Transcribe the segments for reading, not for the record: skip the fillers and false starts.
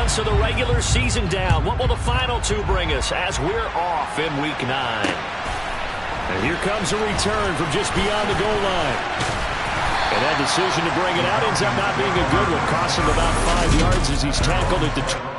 months of the regular season down. What will the final two bring us as we're off in Week 9? And here comes a return from just beyond the goal line. And that decision to bring it out ends up not being a good one. Costs him about 5 yards as he's tackled at the...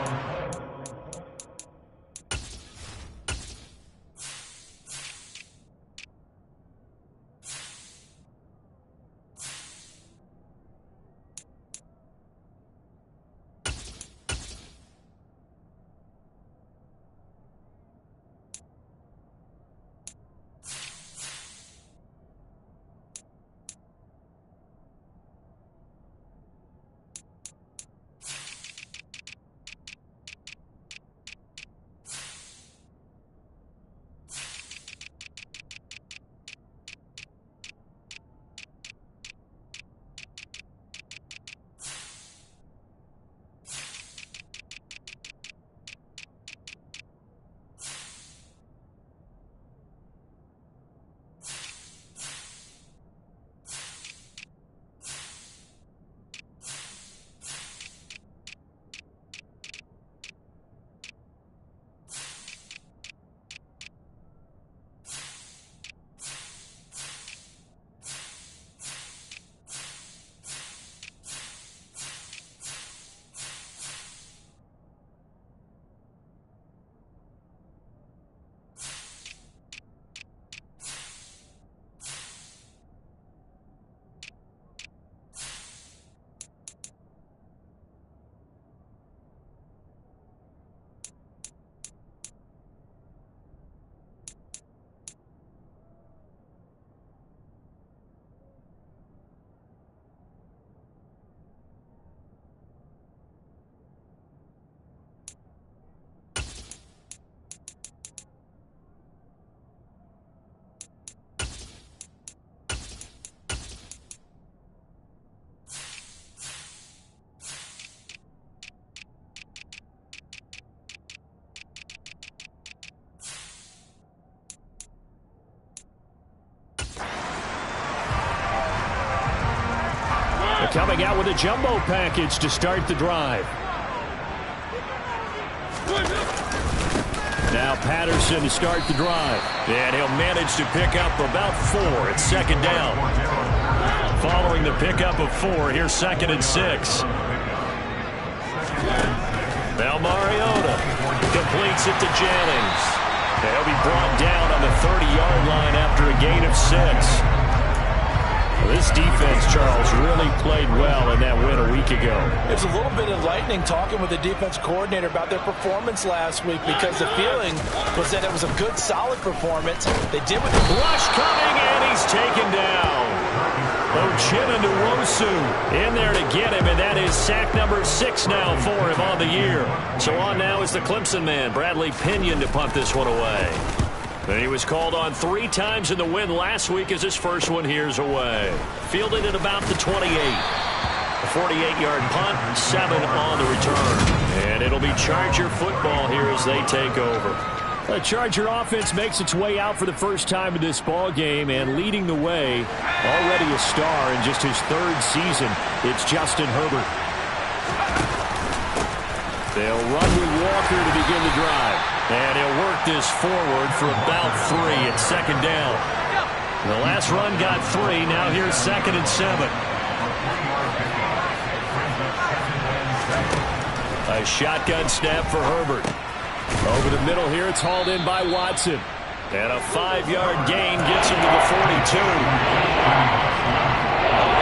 Coming out with a jumbo package to start the drive. Now Patterson to start the drive. And he'll manage to pick up about 4 at second down. Following the pickup of 4, here's 2nd and 6. Now Mariota completes it to Jennings. They'll be brought down on the 30-yard line after a gain of 6. This defense, Charles, really played well in that win a week ago. It was a little bit enlightening talking with the defense coordinator about their performance last week because the feeling was that it was a good, solid performance. They did with the rush coming, and he's taken down. Uchenna-Nwosu in there to get him, and that is sack number 6 now for him on the year. So on now is the Clemson man, Bradley Pinion, to punt this one away. And he was called on 3 times in the win last week as his first one here's away. Fielded at about the 28. A 48-yard punt, 7 on the return. And it'll be Charger football here as they take over. The Charger offense makes its way out for the first time in this ball game, and leading the way, already a star in just his 3rd season, it's Justin Herbert. They'll run with Walker to begin the drive. And he'll work this forward for about 3 at second down. The last run got 3. Now here's 2nd and 7. A shotgun snap for Herbert. Over the middle here, it's hauled in by Watson. And a 5-yard gain gets him to the 42.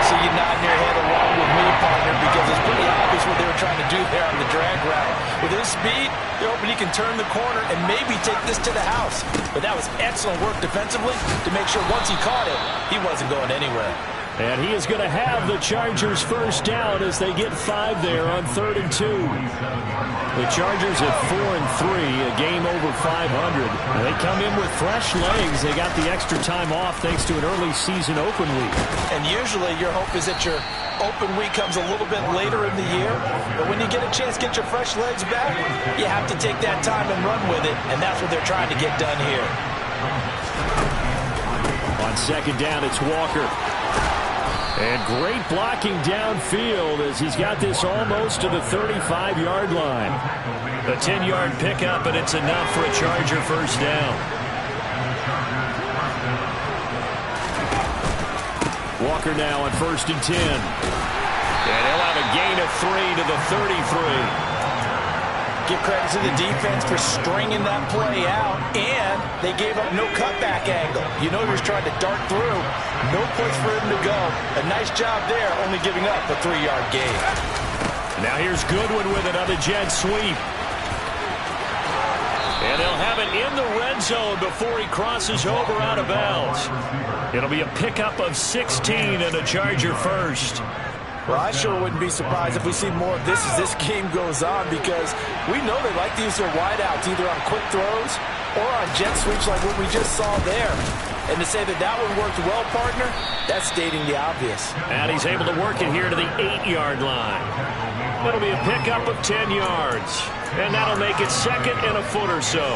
So you nod your head along with me, partner, because it's pretty obvious what they were trying to do there on the drag route. With his speed, they're hoping he can turn the corner and maybe take this to the house. But that was excellent work defensively to make sure once he caught it, he wasn't going anywhere. And he is going to have the Chargers first down as they get 5 there on 3rd and 2. The Chargers at 4 and 3, a game over 500. They come in with fresh legs. They got the extra time off thanks to an early season open week. And usually your hope is that your open week comes a little bit later in the year. But when you get a chance to get your fresh legs back, you have to take that time and run with it. And that's what they're trying to get done here. On second down, it's Walker. And great blocking downfield as he's got this almost to the 35-yard line. A 10-yard pickup, and it's enough for a Charger first down. Walker now on 1st and 10. And he'll have a gain of 3 to the 33. Give credit to the defense for stringing that play out, and they gave up no cutback angle. You know he was trying to dart through. No place for him to go. A nice job there, only giving up a 3-yard gain. Now here's Goodwin with another jet sweep. And he'll have it in the red zone before he crosses over out of bounds. It'll be a pickup of 16 and a Charger first. Well, I sure wouldn't be surprised if we see more of this as this game goes on, because we know they like to use their wideouts either on quick throws or on jet sweeps like what we just saw there. And to say that that one worked well, partner, that's stating the obvious. And he's able to work it here to the 8-yard line. That'll be a pickup of 10 yards. And that'll make it 2nd and a foot or so.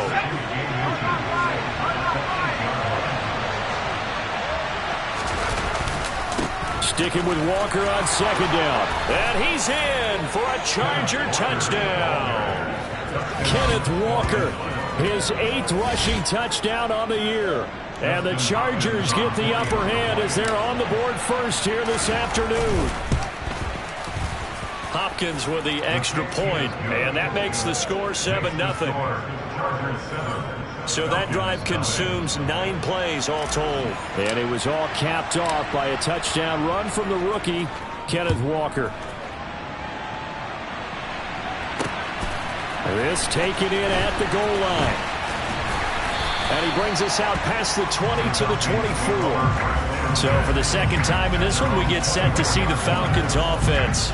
Sticking with Walker on 2nd down. And he's in for a Charger touchdown. Kenneth Walker, his 8th rushing touchdown on the year. And the Chargers get the upper hand as they're on the board first here this afternoon. Hopkins with the extra point, and that makes the score 7-0. So that drive consumes 9 plays all told. And it was all capped off by a touchdown run from the rookie, Kenneth Walker. This taken in at the goal line. And he brings us out past the 20 to the 24. So for the second time in this one, we get set to see the Falcons offense.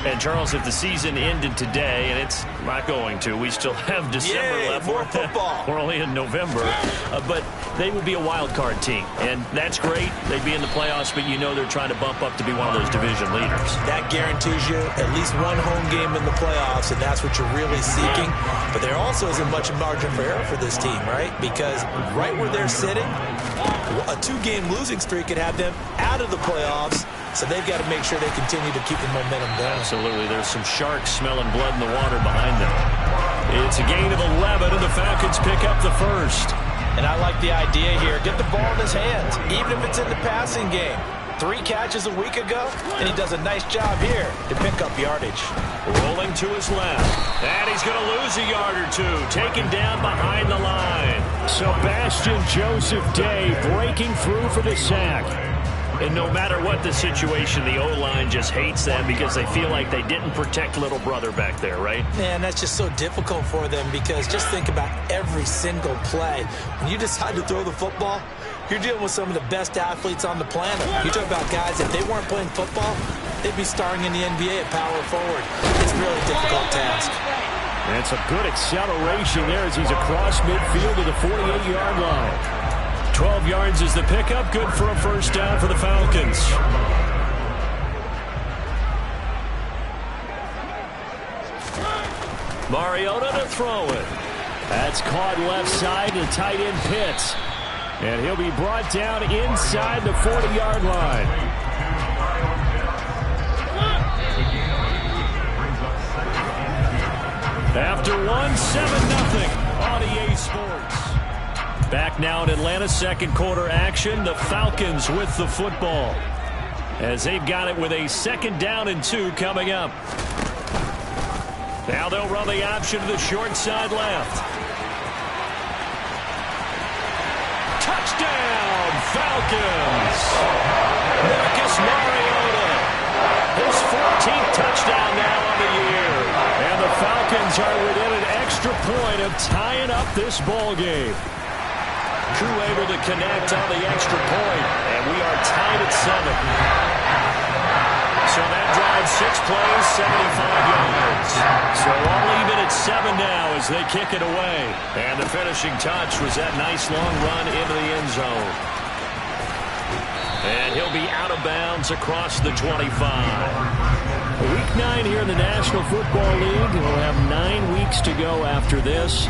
And Charles, if the season ended today, and it's not going to, we still have December left. More football. We're only in November. But they would be a wild card team. And that's great. They'd be in the playoffs, but you know they're trying to bump up to be one of those division leaders. That guarantees you at least one home game in the playoffs, and that's what you're really seeking. But there also isn't much margin for error for this team, right? Because right where they're sitting, a 2-game losing streak could have them out of the playoffs. So they've got to make sure they continue to keep the momentum going. Absolutely. There's some sharks smelling blood in the water behind them. It's a gain of 11, and the Falcons pick up the first. And I like the idea here. Get the ball in his hands, even if it's in the passing game. 3 catches a week ago, and he does a nice job here to pick up yardage. Rolling to his left. And he's going to lose a yard or 2. Taken down behind the line. Sebastian Joseph Day breaking through for the sack. And no matter what the situation, the O-line just hates them because they feel like they didn't protect little brother back there, right? Man, that's just so difficult for them because just think about every single play. When you decide to throw the football, you're dealing with some of the best athletes on the planet. You talk about guys, if they weren't playing football, they'd be starring in the NBA at power forward. It's a really difficult task. And it's a good acceleration there as he's across midfield to the 48-yard line. 12 yards is the pickup. Good for a first down for the Falcons. Mariota to throw it. That's caught left side to tight end Pitts. And he'll be brought down inside the 40-yard line. After 1-7-0 on EA Sports. Back now in Atlanta, second quarter action. The Falcons with the football as they've got it with a 2nd down and 2 coming up. Now they'll run the option to the short side left. Touchdown, Falcons! Marcus Mariota, his 14th touchdown now on the year. And the Falcons are within an extra point of tying up this ball game. Crew able to connect on the extra point, and we are tied at 7. So that drives 6 plays, 75 yards. So all even at 7 now as they kick it away. And the finishing touch was that nice long run into the end zone. And he'll be out of bounds across the 25. Week 9 here in the National Football League. We'll have 9 weeks to go after this.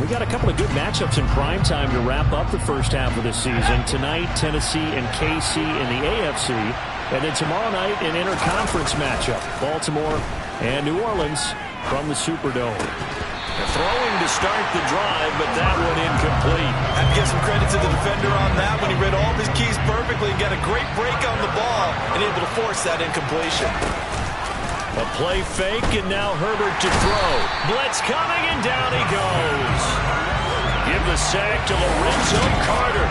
We got a couple of good matchups in prime time to wrap up the first half of the season. Tonight, Tennessee and KC in the AFC. And then tomorrow night, an interconference matchup. Baltimore and New Orleans from the Superdome. Throwing to start the drive, but that one incomplete. I have to give some credit to the defender on that when he read all of his keys perfectly and got a great break on the ball and able to force that incompletion. A play fake, and now Herbert to throw. Blitz coming, and down he goes. Give the sack to Lorenzo Carter.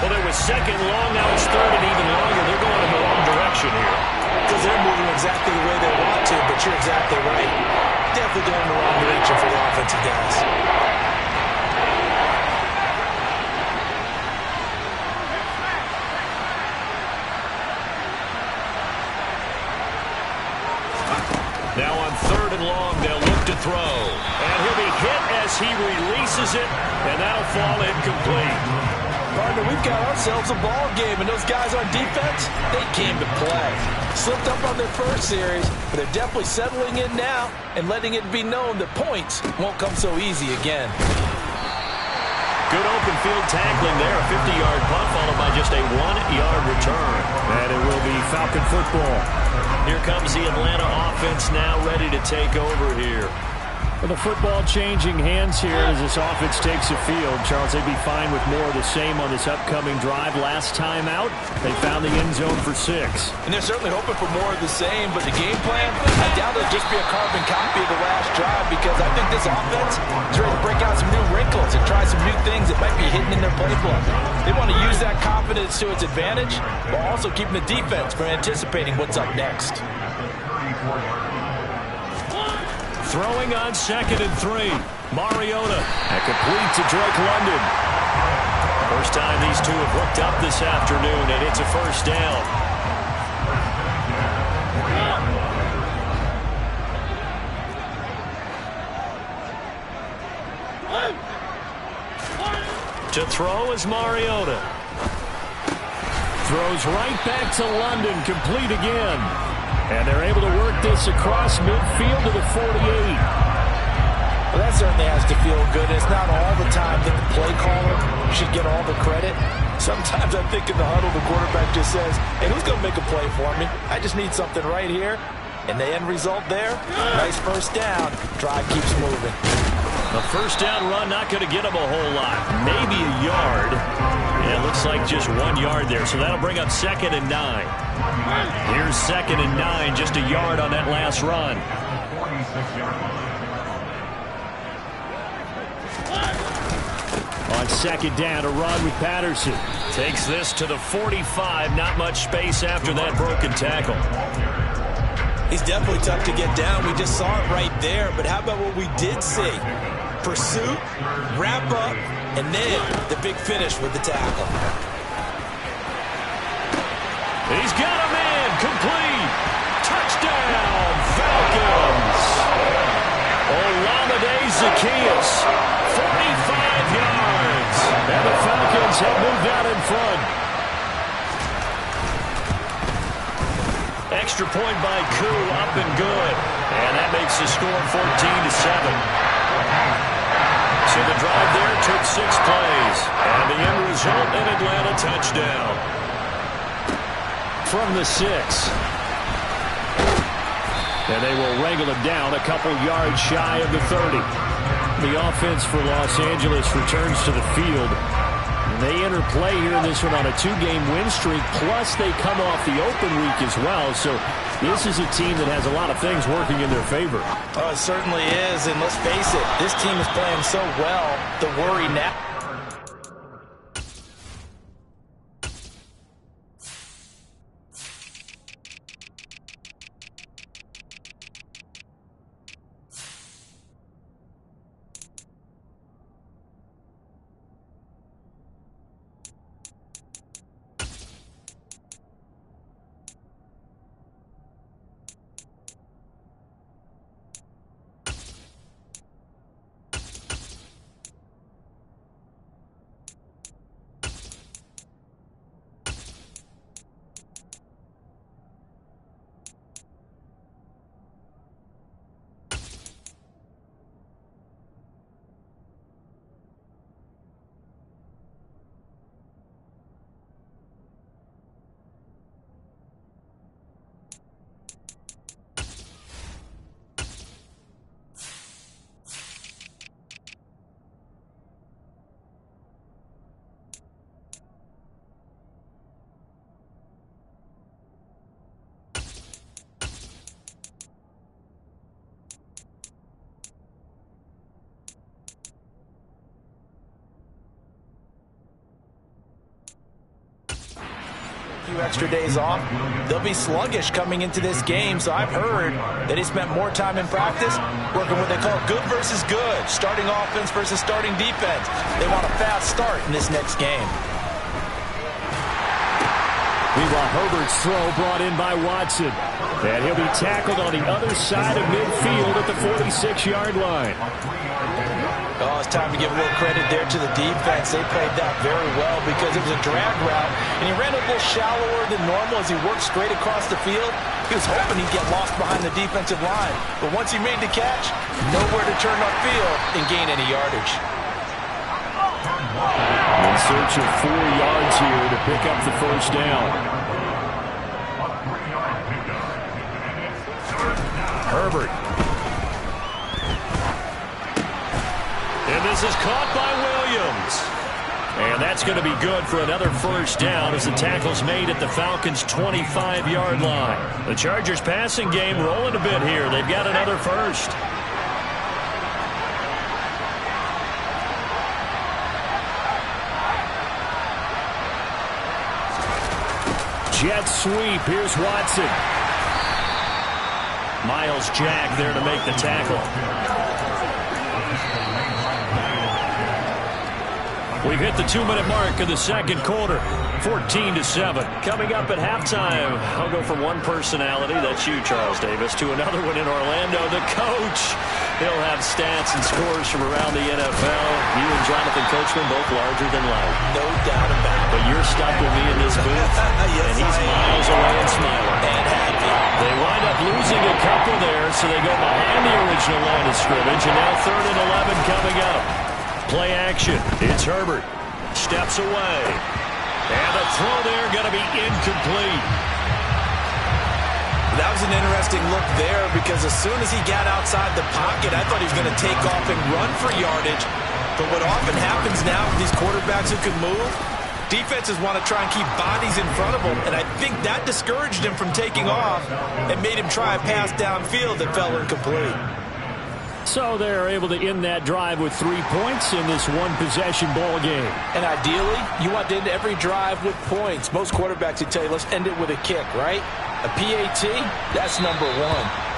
Well, there was second long, now it's third and even longer. They're going in the wrong direction here. Because they're moving exactly the way they want to, but you're exactly right. Definitely going in the wrong direction for the offensive guys. Now on third and long, they'll look to throw. And he'll be hit as he releases it, and that'll fall incomplete. Partner, we've got ourselves a ball game, and those guys on defense, they came to play. Slipped up on their first series, but they're definitely settling in now and letting it be known that points won't come so easy again. Good open field tackling there, a 50-yard punt followed by just a 1-yard return. And it will be Falcon football. Here comes the Atlanta offense now ready to take over here. Well, the football changing hands here as this offense takes the field. Charles, they'd be fine with more of the same on this upcoming drive. Last time out, they found the end zone for 6. And they're certainly hoping for more of the same, but the game plan, I doubt it'll just be a carbon copy of the last drive because I think this offense is ready to break out some new wrinkles and try some new things that might be hidden in their playbook. They want to use that confidence to its advantage while also keeping the defense from anticipating what's up next. Throwing on 2nd and 3. Mariota. And complete to Drake London. First time these two have hooked up this afternoon, and it's a first down. To throw is Mariota. Throws right back to London. Complete again. And they're able to work this across midfield to the 48. Well, that certainly has to feel good. It's not all the time that the play caller should get all the credit. Sometimes I think in the huddle, the quarterback just says, hey, who's going to make a play for me? I just need something right here. And the end result there, nice first down. Drive keeps moving. A first down run, not going to get him a whole lot. Maybe a yard. Yeah, it looks like just 1 yard there. So that'll bring up 2nd and 9. Here's 2nd and 9, just a yard on that last run. On 2nd down, a run with Patterson. Takes this to the 45. Not much space after that broken tackle. He's definitely tough to get down. We just saw it right there. But how about what we did see? Pursuit, wrap up, and then the big finish with the tackle. He's got a man. Complete. Touchdown, Falcons. Olamide Zaccheaus, 45 yards. And the Falcons have moved out in front. Extra point by Koo, up and good. And that makes the score 14-7. So the drive there took 6 plays. And the end result, an Atlanta touchdown. From the 6. And they will wrangle him down a couple yards shy of the 30. The offense for Los Angeles returns to the field. They enter play here in this one on a 2-game win streak, plus they come off the open week as well. So this is a team that has a lot of things working in their favor. Oh, it certainly is, and let's face it, this team is playing so well, the worry now. few extra days off, they'll be sluggish coming into this game. So I've heard that he spent more time in practice working what they call good versus good, starting offense versus starting defense. They want a fast start in this next game. Meanwhile, Herbert's throw brought in by Watson. And he'll be tackled on the other side of midfield at the 46-yard line. Oh, it's time to give a little credit there to the defense. They played that very well because it was a drag route, and he ran a little shallower than normal as he worked straight across the field. He was hoping he'd get lost behind the defensive line. But once he made the catch, nowhere to turn upfield and gain any yardage. In search of 4 yards here to pick up the first down. Herbert. And this is caught by Williams. And that's going to be good for another first down as the tackle's made at the Falcons' 25-yard line. The Chargers' passing game rolling a bit here. They've got another first. Jet sweep. Here's Watson. Miles Jack there to make the tackle. We've hit the 2-minute mark of the second quarter. 14-7. Coming up at halftime, I'll go from one personality, that's you, Charles Davis, to another one in Orlando, the coach. He'll have stats and scores from around the NFL. You and Jonathan Coachman both larger than life. No doubt about it. But you're stuck with me in this booth. Yes, and he's miles away and smiling. And happy. They wind up losing a couple there, so they go behind the original line of scrimmage, and now 3rd and 11 coming up. Play action. It's Herbert. Steps away. And the throw there going to be incomplete. That was an interesting look there because as soon as he got outside the pocket, I thought he was going to take off and run for yardage. But what often happens now with these quarterbacks who can move, defenses want to try and keep bodies in front of them. And I think that discouraged him from taking off and made him try a pass downfield that fell incomplete. So they're able to end that drive with 3 points in this one-possession ball game. And ideally, you want to end every drive with points. Most quarterbacks would tell you, let's end it with a kick, right? A PAT, that's number 1.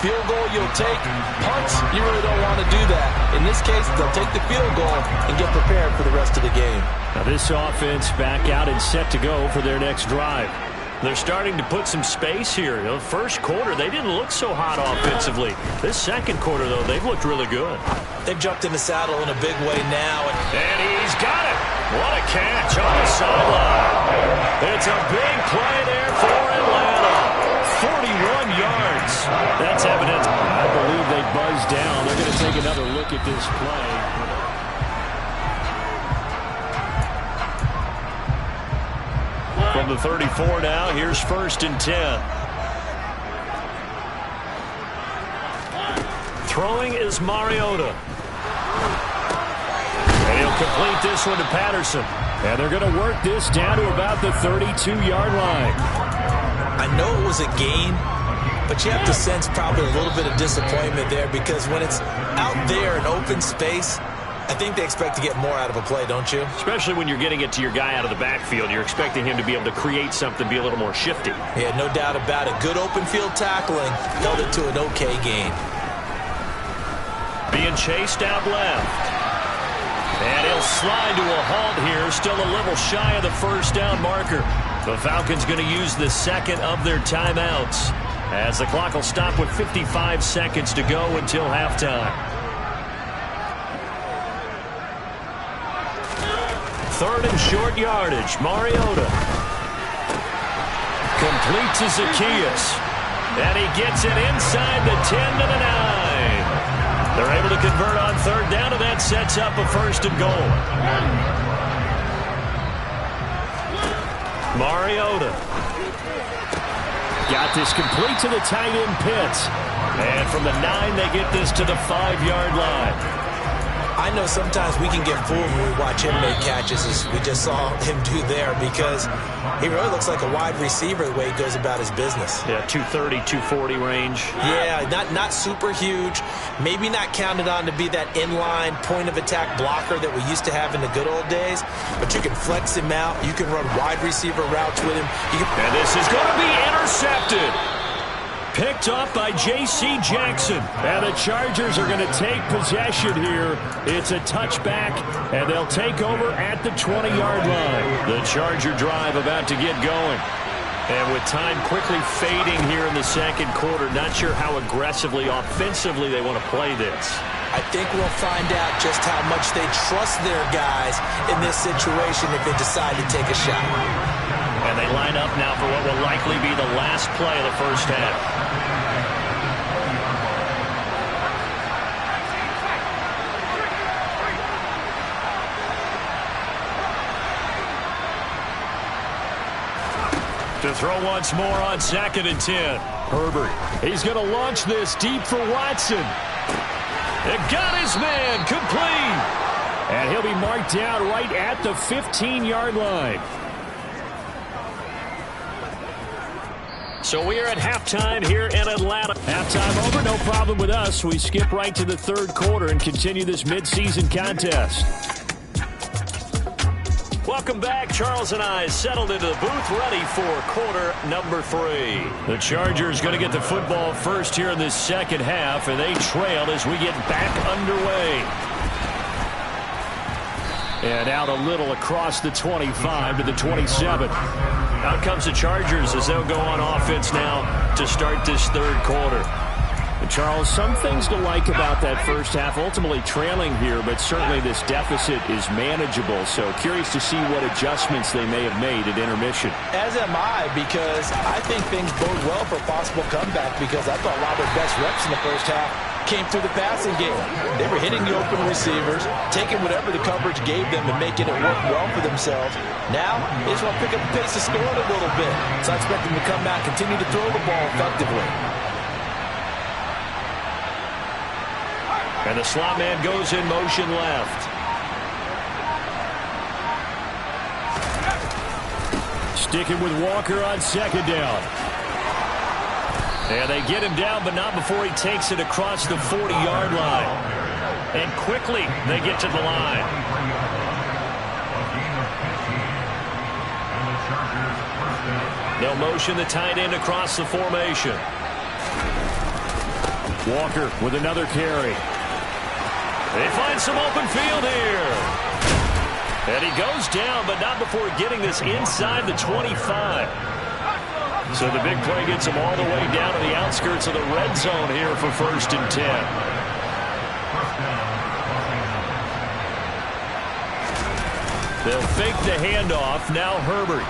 Field goal, you'll take. Punts, you really don't want to do that. In this case, they'll take the field goal and get prepared for the rest of the game. Now this offense back out and set to go for their next drive. They're starting to put some space here. The first quarter, they didn't look so hot offensively. This second quarter, though, they've looked really good. They've jumped in the saddle in a big way now. And he's got it. What a catch on the sideline. It's a big play there for Atlanta. 41 yards. That's evidence. I believe they buzzed down. They're going to take another look at this play. From the 34 now, here's 1st and 10. Throwing is Mariota. And he'll complete this one to Patterson. And they're going to work this down to about the 32-yard line. I know it was a gain, but you have to sense probably a little bit of disappointment there because when it's out there in open space, I think they expect to get more out of a play, don't you? Especially when you're getting it to your guy out of the backfield. You're expecting him to be able to create something, be a little more shifty. Yeah, no doubt about it. Good open field tackling held it to an okay gain. Being chased out left. And he'll slide to a halt here. Still a little shy of the first down marker. The Falcons going to use the second of their timeouts as the clock will stop with 55 seconds to go until halftime. 3rd and short yardage. Mariota complete to Zacchaeus. And he gets it inside the 10 to the 9. They're able to convert on 3rd down, and that sets up a 1st and goal. Mariota got this complete to the tight end Pitts. And from the 9, they get this to the 5-yard line. I know sometimes we can get fooled when we watch him make catches, as we just saw him do there, because he really looks like a wide receiver the way he goes about his business. Yeah, 230, 240 range. Yeah, not super huge. Maybe not counted on to be that inline point-of-attack blocker that we used to have in the good old days, but you can flex him out. You can run wide receiver routes with him. And this is going to be intercepted. Picked up by J.C. Jackson. And the Chargers are going to take possession here. It's a touchback, and they'll take over at the 20-yard line. The Charger drive about to get going. And with time quickly fading here in the second quarter, not sure how aggressively, offensively they want to play this. I think we'll find out just how much they trust their guys in this situation if they decide to take a shot. And they line up now for what will likely be the last play of the first half. To throw once more on 2nd and 10. Herbert. He's going to launch this deep for Watson. It got his man complete. And he'll be marked down right at the 15-yard line. So we are at halftime here in Atlanta. Halftime over, no problem with us. We skip right to the third quarter and continue this midseason contest. Welcome back. Charles and I settled into the booth, ready for quarter number 3. The Chargers going to get the football first here in this second half, and they trail as we get back underway. And out a little across the 25 to the 27. Out comes the Chargers as they'll go on offense now to start this third quarter. Charles, some things to like about that first half, ultimately trailing here, but certainly this deficit is manageable. So curious to see what adjustments they may have made at intermission. As am I, because I think things bode well for a possible comeback, because I thought a lot of their best reps in the first half came through the passing game. They were hitting the open receivers, taking whatever the coverage gave them and making it work well for themselves. Now, they just want to pick up the pace of scoring a little bit. So I expect them to come out and continue to throw the ball effectively. And the slot man goes in motion left. Sticking with Walker on 2nd down. And they get him down, but not before he takes it across the 40-yard line. And quickly, they get to the line. They'll motion the tight end across the formation. Walker with another carry. They find some open field here. And he goes down, but not before getting this inside the 25. So the big play gets him all the way down to the outskirts of the red zone here for 1st and 10. They'll fake the handoff. Now Herbert.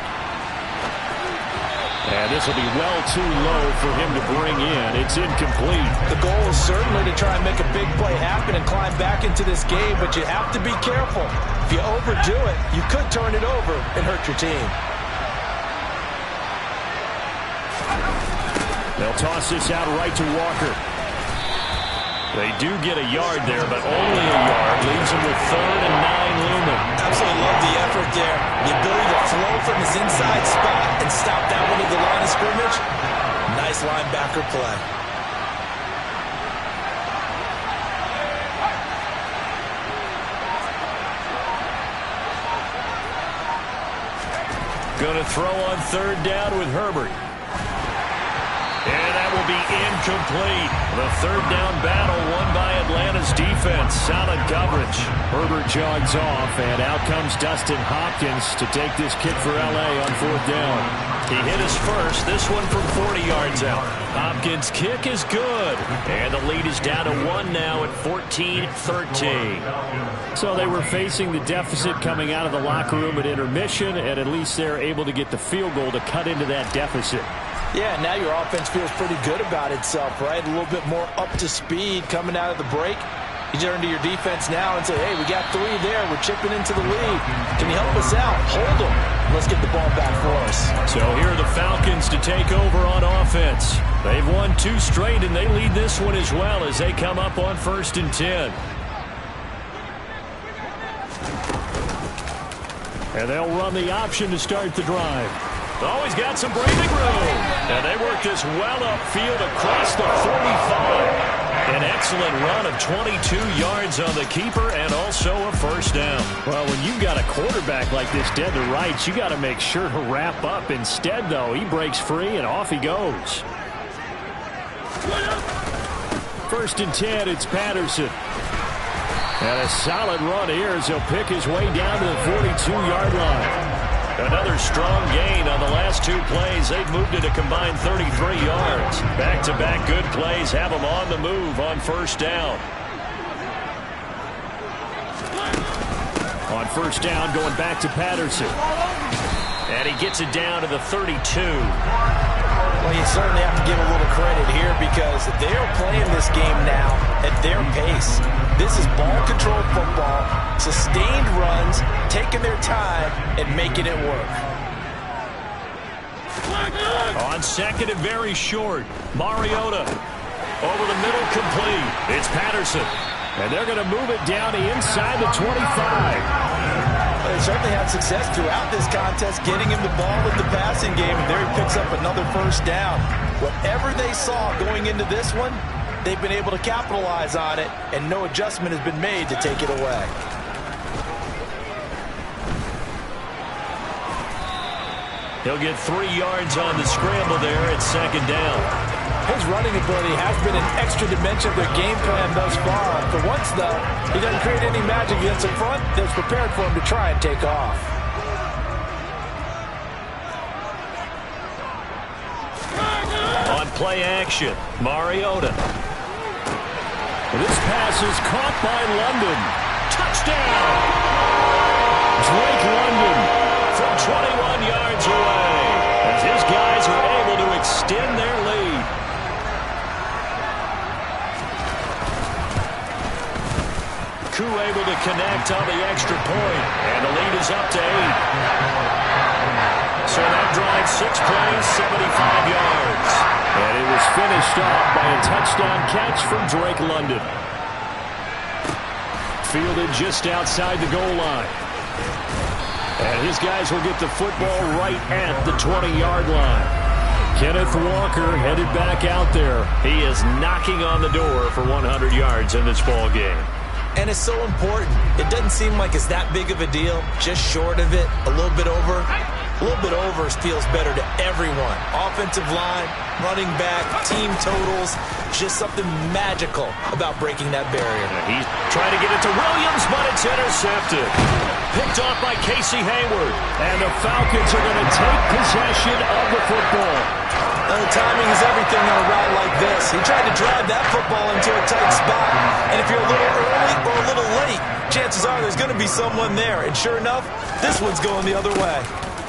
And this will be well too low for him to bring in. It's incomplete. The goal is certainly to try and make a big play happen and climb back into this game, but you have to be careful. If you overdo it, you could turn it over and hurt your team. They'll toss this out right to Walker. They do get a yard there, but only a yard. Leaves them with 3rd and 9 looming. Absolutely love the effort there. The ability to flow from his inside spot and stop that one at the line of scrimmage. Nice linebacker play. Going to throw on 3rd down with Herbert. And that will be incomplete. The 3rd down battle won by Atlanta's defense. Solid coverage. Herbert jogs off, and out comes Dustin Hopkins to take this kick for L.A. on 4th down. He hit his first, this one from 40 yards out. Hopkins' kick is good. And the lead is down to 1 now at 14-13. So they were facing the deficit coming out of the locker room at intermission, and at least they're able to get the field goal to cut into that deficit. Yeah, now your offense feels pretty good about itself, right? A little bit more up to speed coming out of the break. You turn to your defense now and say, hey, we got 3 there. We're chipping into the lead. Can you help us out? Hold them. Let's get the ball back for us. So here are the Falcons to take over on offense. They've won 2 straight, and they lead this one as well as they come up on 1st and 10. And they'll run the option to start the drive. Always got some breathing room. And they work this well upfield across the 45. An excellent run of 22 yards on the keeper and also a first down. Well, when you've got a quarterback like this dead to rights, you got to make sure to wrap up. Instead, though, he breaks free and off he goes. 1st and 10, it's Patterson. And a solid run here as he'll pick his way down to the 42-yard line. Another strong gain on the last 2 plays. They've moved it a combined 33 yards. Back-to-back good plays have them on the move on 1st down. On 1st down, going back to Patterson. And he gets it down to the 32. Well, you certainly have to give a little credit here because they're playing this game now at their pace. This is ball control football, sustained runs, taking their time and making it work. On 2nd and very short, Mariota over the middle, complete. It's Patterson. And they're going to move it down to inside the 25. They certainly had success throughout this contest, getting him the ball in the passing game, and there he picks up another 1st down. Whatever they saw going into this one, they've been able to capitalize on it, and no adjustment has been made to take it away. He'll get 3 yards on the scramble there at 2nd down. His running ability has been an extra dimension of their game plan thus far. For once, though, he doesn't create any magic against the front that's prepared for him to try and take off. On play action, Mariota. This pass is caught by London. Touchdown! Drake London from 21 yards away as his guys are able to extend their lead. Koo able to connect on the extra point, and the lead is up to 8. So that drive 6 plays, 75 yards. And it was finished off by a touchdown catch from Drake London. Fielded just outside the goal line. And his guys will get the football right at the 20-yard line. Kenneth Walker headed back out there. He is knocking on the door for 100 yards in this ball game. And it's so important. It doesn't seem like it's that big of a deal. Just short of it, a little bit over. A little bit over feels better to everyone. Offensive line, running back, team totals. Just something magical about breaking that barrier. He's trying to get it to Williams, but it's intercepted. Picked off by Casey Hayward. And the Falcons are going to take possession of the football. Now, the timing is everything on a route like this. He tried to drive that football into a tight spot. And if you're a little early or a little late, chances are there's going to be someone there. And sure enough, this one's going the other way.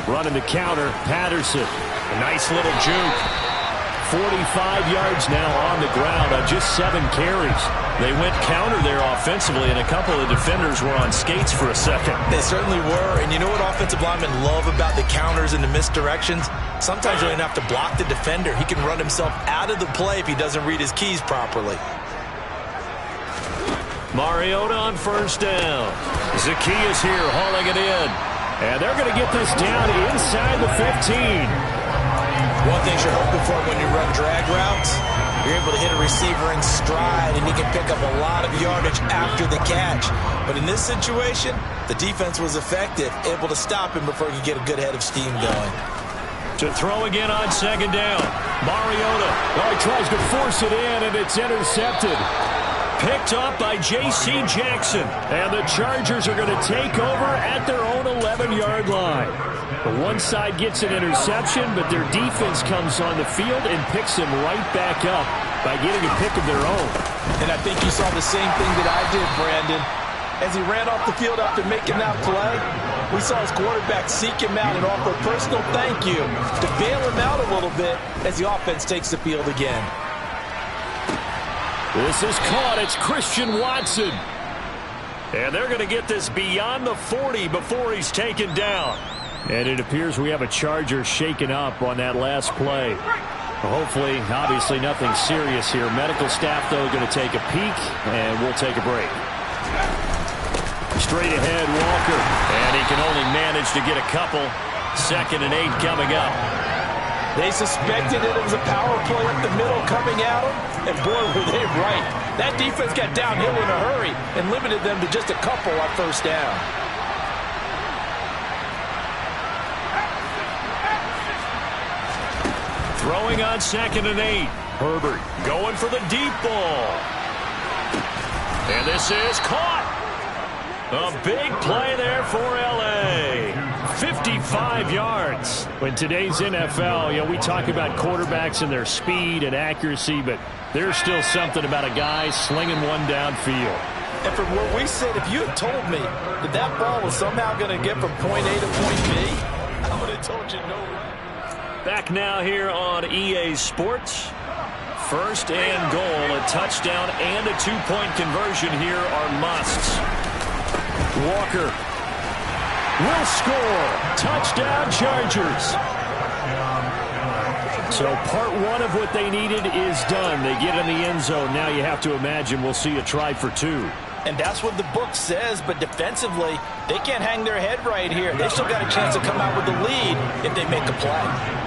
Running the counter, Patterson. A nice little juke. 45 yards now on the ground on just 7 carries. They went counter there offensively, and a couple of defenders were on skates for a second. They certainly were, and you know what offensive linemen love about the counters and the misdirections? Sometimes you don't have to block the defender. He can run himself out of the play if he doesn't read his keys properly. Mariota on 1st down. Zacchaeus here hauling it in. And they're going to get this down inside the 15. One thing you're hoping for when you run drag routes, you're able to hit a receiver in stride, and he can pick up a lot of yardage after the catch. But in this situation, the defense was effective, able to stop him before he could get a good head of steam going. To throw again on 2nd down. Mariota. Oh, he tries to force it in, and it's intercepted. Picked up by J.C. Jackson. And the Chargers are going to take over at their own 11-yard line. The one side gets an interception, but their defense comes on the field and picks them right back up by getting a pick of their own. And I think you saw the same thing that I did, Brandon. As he ran off the field after making that play, we saw his quarterback seek him out and offer a personal thank you to bail him out a little bit as the offense takes the field again. This is caught. It's Christian Watson. And they're going to get this beyond the 40 before he's taken down. And it appears we have a Charger shaken up on that last play. Hopefully, obviously nothing serious here. Medical staff, though, going to take a peek, and we'll take a break. straight ahead, Walker. And he can only manage to get a couple. 2nd and 8 coming up. They suspected it was a power play up the middle coming at them, and boy, were they right. That defense got downhill in a hurry and limited them to just a couple on 1st down. Throwing on 2nd and 8. Herbert going for the deep ball. And this is caught. A big play there for L.A. 55 yards. In today's NFL, we talk about quarterbacks and their speed and accuracy, but there's still something about a guy slinging one downfield. And from where we sit, if you had told me that that ball was somehow going to get from point A to point B, I would have told you no way. Back now here on EA Sports. 1st and goal, a touchdown and a 2-point conversion here are musts. Walker will score. Touchdown Chargers. So part 1 of what they needed is done. They get in the end zone. Now you have to imagine we'll see a try for 2. And that's what the book says, but defensively, they can't hang their head right here. They still got a chance to come out with the lead if they make a play.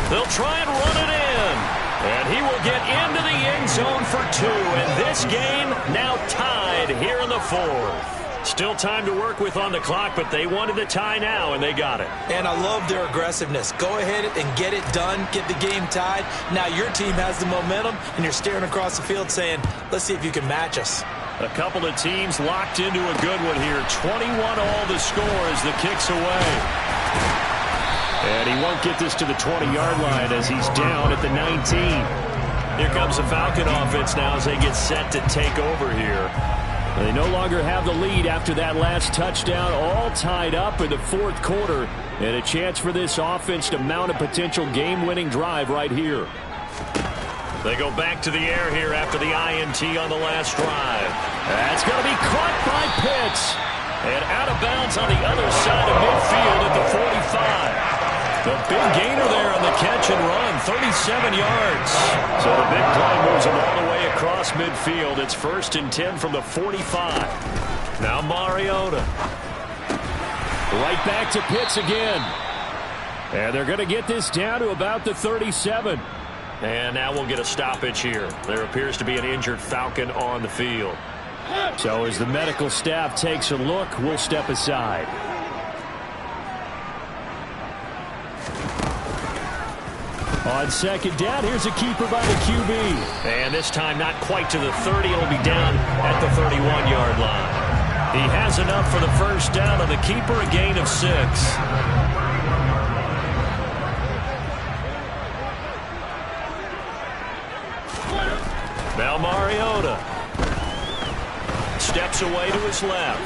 They'll try and run it in. And he will get into the end zone for 2. And this game now tied here in the 4th. Still time to work with on the clock, but they wanted the tie now, and they got it. And I love their aggressiveness. Go ahead and get it done, get the game tied. Now your team has the momentum, and you're staring across the field saying, let's see if you can match us. A couple of teams locked into a good one here. 21 all the score as the kick's away. And he won't get this to the 20-yard line as he's down at the 19. Here comes the Falcon offense now as they get set to take over here. They no longer have the lead after that last touchdown, all tied up in the 4th quarter. And a chance for this offense to mount a potential game-winning drive right here. They go back to the air here after the INT on the last drive. That's going to be caught by Pitts. And out of bounds on the other side of midfield at the 45. The big gainer there on the catch and run, 37 yards. So the big play moves him all the way across midfield. It's 1st and 10 from the 45. Now Mariota. Right back to Pitts again. And they're going to get this down to about the 37. And now we'll get a stoppage here. There appears to be an injured Falcon on the field. So as the medical staff takes a look, we'll step aside. On 2nd down, here's a keeper by the QB. And this time not quite to the 30. It'll be down at the 31-yard line. He has enough for the 1st down on the keeper, a gain of 6. Now Mariota steps away to his left.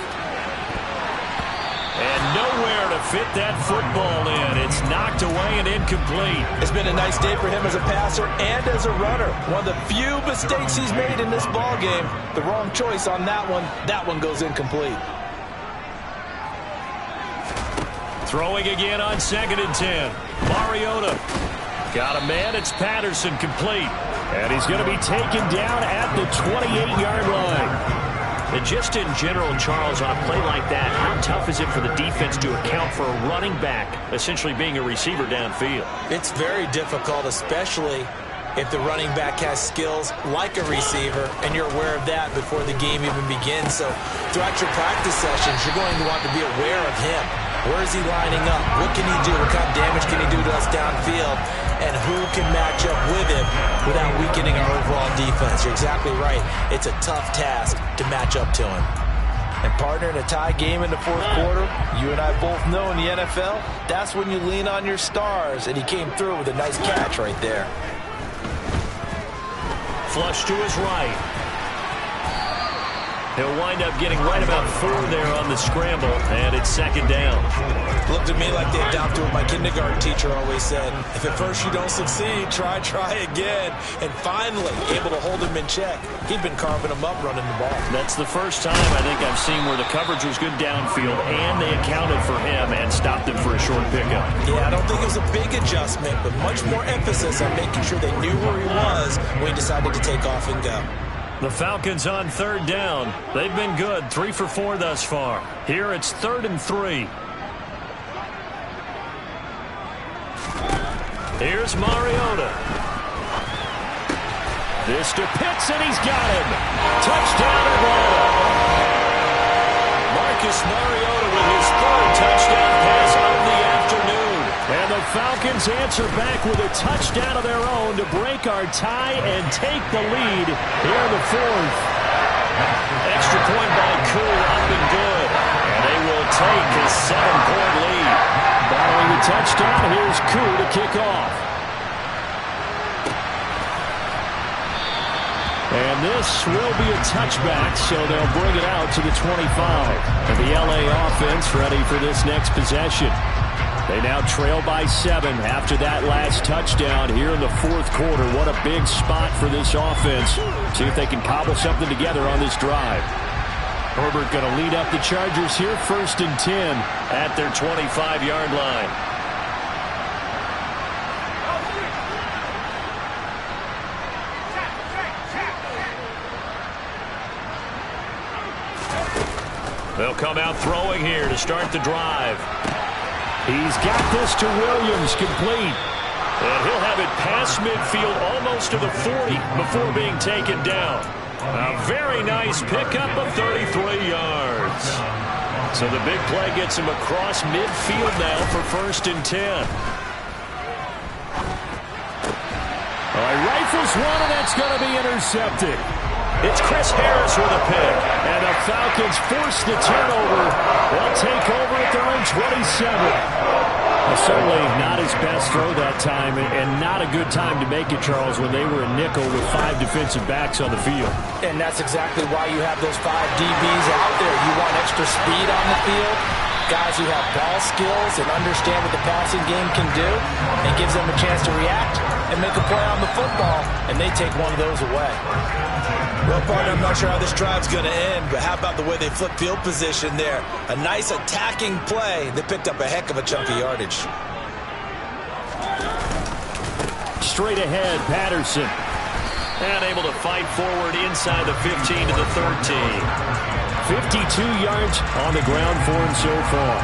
And nowhere to fit that football in. It's knocked away and incomplete. It's been a nice day for him as a passer and as a runner. One of the few mistakes he's made in this ball game. The wrong choice on that one. That one goes incomplete. Throwing again on 2nd and 10. Mariota got a man. It's Patterson, complete. And he's going to be taken down at the 28-yard line. And just in general, Charles, on a play like that, how tough is it for the defense to account for a running back essentially being a receiver downfield? It's very difficult, especially if the running back has skills like a receiver, and you're aware of that before the game even begins. So throughout your practice sessions, you're going to want to be aware of him. Where is he lining up? What can he do? What kind of damage can he do to us downfield? And who can match up with him without weakening our overall defense? You're exactly right. It's a tough task to match up to him. And partner, in a tie game in the 4th quarter, you and I both know in the NFL, that's when you lean on your stars. And he came through with a nice catch right there. Flush to his right. He'll wind up getting right about 4 there on the scramble, and it's 2nd down. Looked to me like they adopted what my kindergarten teacher always said. If at first you don't succeed, try again. And finally, able to hold him in check. He'd been carving him up running the ball. That's the first time I think I've seen where the coverage was good downfield, and they accounted for him and stopped him for a short pickup. Yeah, I don't think it was a big adjustment, but much more emphasis on making sure they knew where he was when he decided to take off and go. The Falcons on 3rd down. They've been good, 3 for 4 thus far. Here it's 3rd and 3. Here's Mariota. This to Pitts, and he's got him. Touchdown, Atlanta. Marcus Mariota with his 3rd touchdown pass of the afternoon. And the Falcons answer back with a touchdown of their own to break our tie and take the lead here in the 4th. Extra point by Koo, up and good. And they will take a 7-point lead. Following the touchdown, here's Koo to kick off. And this will be a touchback, so they'll bring it out to the 25. And the LA offense ready for this next possession. They now trail by 7 after that last touchdown here in the 4th quarter. What a big spot for this offense. See if they can cobble something together on this drive. Herbert going to lead up the Chargers here, 1st and 10 at their 25-yard line. They'll come out throwing here to start the drive. He's got this to Williams, complete. And he'll have it past midfield almost to the 40 before being taken down. A very nice pickup of 33 yards. So the big play gets him across midfield now for 1st and 10. All right, rifles one, and that's going to be intercepted. It's Chris Harris with a pick. And the Falcons force the turnover. They'll take over at their own 27. Certainly not his best throw that time, and not a good time to make it, Charles, when they were in nickel with 5 defensive backs on the field. And that's exactly why you have those 5 DBs out there. You want extra speed on the field, guys who have ball skills and understand what the passing game can do. It gives them a chance to react and make a play on the football, and they take one of those away. Well, partner, I'm not sure how this drive's going to end, but how about the way they flip field position there? A nice attacking play that picked up a heck of a chunk of yardage. Straight ahead, Patterson. And able to fight forward inside the 15 to the 13. 52 yards on the ground for him so far.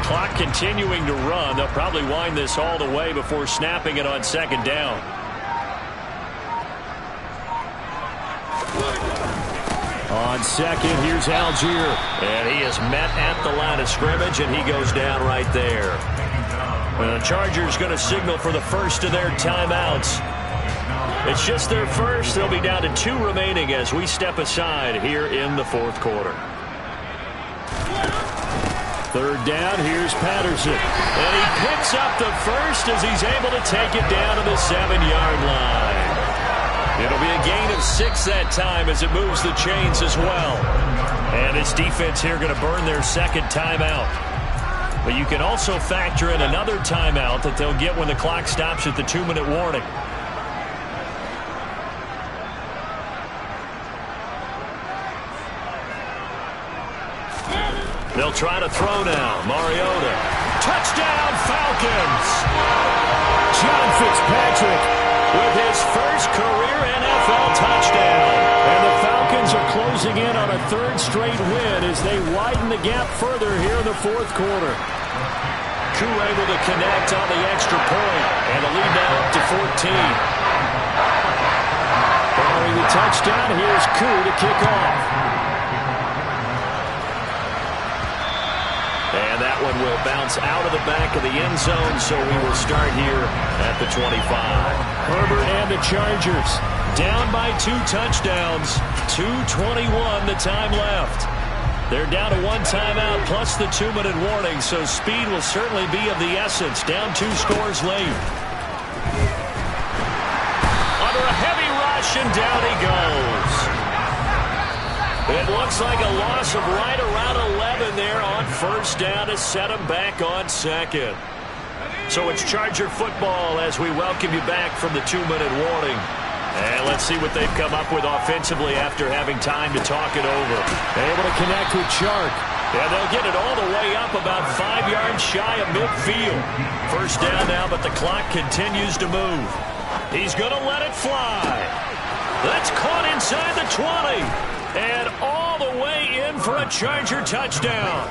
Clock continuing to run. They'll probably wind this all the way before snapping it on 2nd down. On 2nd, here's Algier. And he is met at the line of scrimmage, and he goes down right there. And the Chargers going to signal for the first of their timeouts. It's just their first. They'll be down to 2 remaining as we step aside here in the 4th quarter. 3rd down, here's Patterson. And he picks up the first as he's able to take it down to the 7-yard line. It'll be a gain of 6 that time as it moves the chains as well. And his defense here going to burn their 2nd timeout. But you can also factor in another timeout that they'll get when the clock stops at the 2-minute warning. They'll try to throw now. Mariota. Touchdown, Falcons! John Fitzpatrick with his first career NFL touchdown. And the Falcons are closing in on a 3rd straight win as they widen the gap further here in the 4th quarter. Koo able to connect on the extra point. And the lead now up to 14. Following the touchdown, here's Koo to kick off. And that one will bounce out of the back of the end zone, so we will start here at the 25. Herbert and the Chargers down by 2 touchdowns. 2:21 the time left. They're down to 1 timeout plus the 2-minute warning, so speed will certainly be of the essence. Down 2 scores late. Under a heavy rush, and down he goes. It looks like a loss of right around 11 there on first down to set him back on second. So it's Charger football as we welcome you back from the 2-minute warning. And let's see what they've come up with offensively after having time to talk it over. Able to connect with Chark. And they'll get it all the way up about 5 yards shy of midfield. First down now, but the clock continues to move. He's going to let it fly. That's caught inside the 20. And all the way in for a Charger touchdown.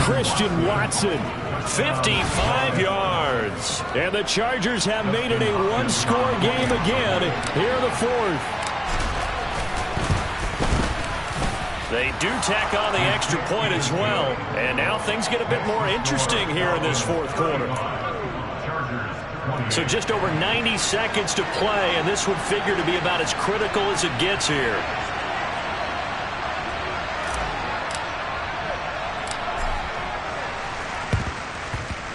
Christian Watson. 55 yards. And the Chargers have made it a one-score game again here in the fourth. They do tack on the extra point as well. And now things get a bit more interesting here in this fourth quarter. So just over 90 seconds to play, and this would figure to be about as critical as it gets here.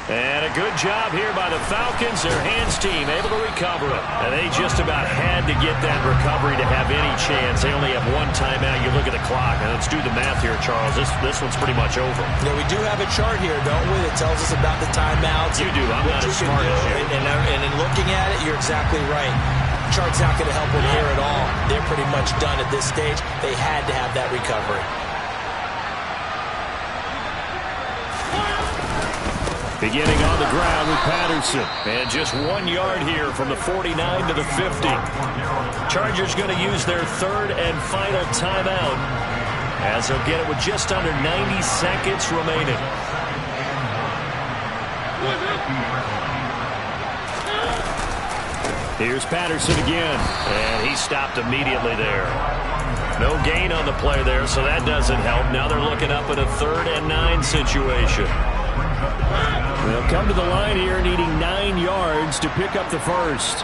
And a good job here by the Falcons. Their hands team able to recover it. And they just about had to get that recovery to have any chance. They only have one timeout. You look at the clock. And let's do the math here, Charles. This one's pretty much over. Yeah, we do have a chart here, don't we, that tells us about the timeouts. You do. I'm not as smart as you. And in looking at it, you're exactly right. Chart's not going to help them here at all. They're pretty much done at this stage. They had to have that recovery. Beginning on the ground with Patterson. And just 1 yard here from the 49 to the 50. Chargers going to use their third and final timeout as they'll get it with just under 90 seconds remaining. Here's Patterson again. And he stopped immediately there. No gain on the play there, so that doesn't help. Now they're looking up at a 3rd and 9 situation. They'll come to the line here needing 9 yards to pick up the first.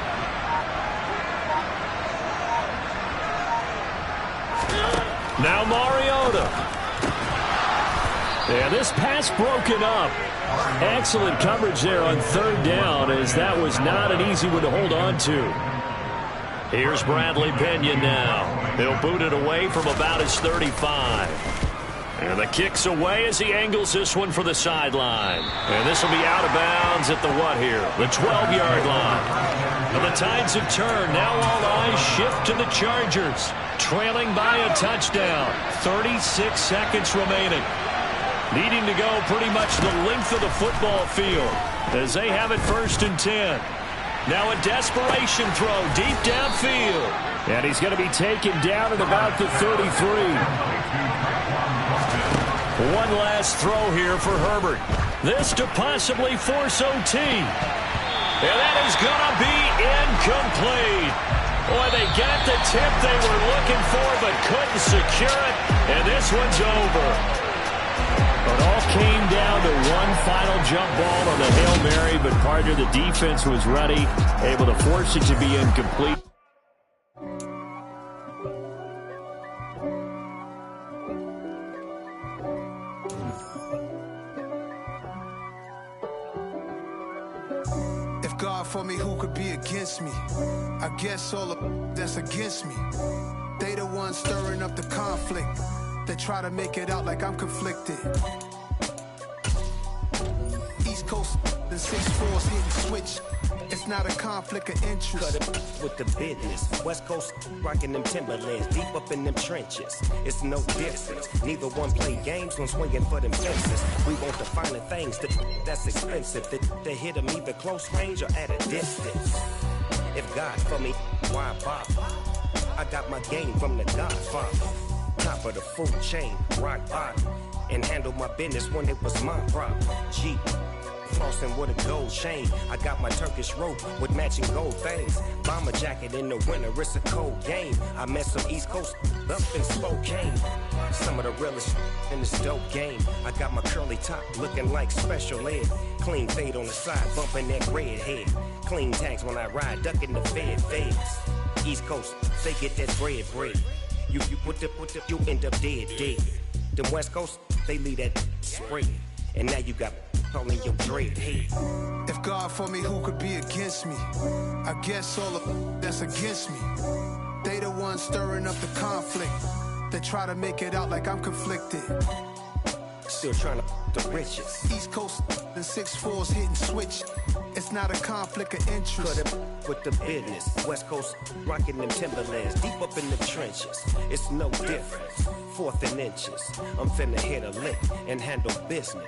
Now Mariota. And this pass broken up. Excellent coverage there on 3rd down, as that was not an easy one to hold on to. Here's Bradley Pinion now. He'll boot it away from about his 35. And the kick's away as he angles this one for the sideline. And this will be out of bounds at the what here? The 12-yard line. And the tides have turned. Now all eyes shift to the Chargers. Trailing by a touchdown. 36 seconds remaining. Needing to go pretty much the length of the football field as they have it 1st and 10. Now a desperation throw deep downfield. And he's going to be taken down at about the 33. One last throw here for Herbert. This to possibly force OT. And that is going to be incomplete. Boy, they got the tip they were looking for but couldn't secure it. And this one's over. It all came down to one final jump ball on the Hail Mary, but partner, the defense was ready, able to force it to be incomplete. God for me, who could be against me? I guess all of that's against me. They the ones stirring up the conflict. They try to make it out like I'm conflicted. East Coast and 6'4's hitting switch. It's not a conflict of interest. Cut it with the business. West Coast rocking them Timberlands, deep up in them trenches. It's no difference. Neither one play games when swinging for them fences. We want the finer things that's expensive. That hit them either close range or at a distance. If God for me, why bother? I got my game from the Godfather. Top of the food chain, rock bottom. And handle my business when it was my problem. Jeep. Flossing with a gold chain. I got my Turkish rope with matching gold things. Bomber jacket in the winter, it's a cold game. I met some East Coast up in Spokane. Some of the realest in this dope game. I got my curly top looking like special ed. Clean fade on the side, bumping that red head. Clean tags when I ride, ducking the fades. East Coast, they get that bread. You you end up dead. Them West Coast, they leave that spread. And now you got all in your dread head. If God for me, who could be against me? I guess all of that's against me. They the ones stirring up the conflict. They try to make it out like I'm conflicted. Still trying to the riches. East Coast and 6'4s hitting switch. It's not a conflict of interest. Cut it with the business. West Coast rocking them Timberlands. Deep up in the trenches. It's no different. Fourth and inches. I'm finna hit a lick and handle business.